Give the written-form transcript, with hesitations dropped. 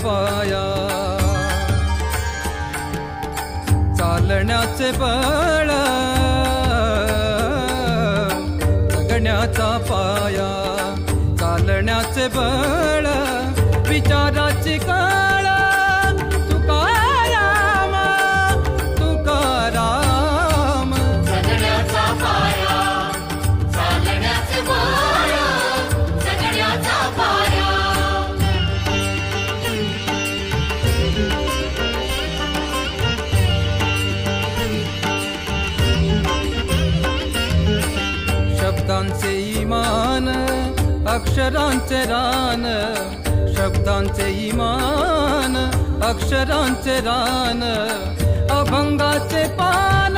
पाया, चालण्याचे बळ जगण्याचा पाया, चालण्याचे बळ विचाराची कळ तुकाराम तुकाराम. जगण्याचा पाया, चालण्याचे बळ जगण्याचा पाया. शब्दांचे इमान अक्षरांचे रान, शब्दांचे इमान अक्षरांचे रान, अभंगाचे पान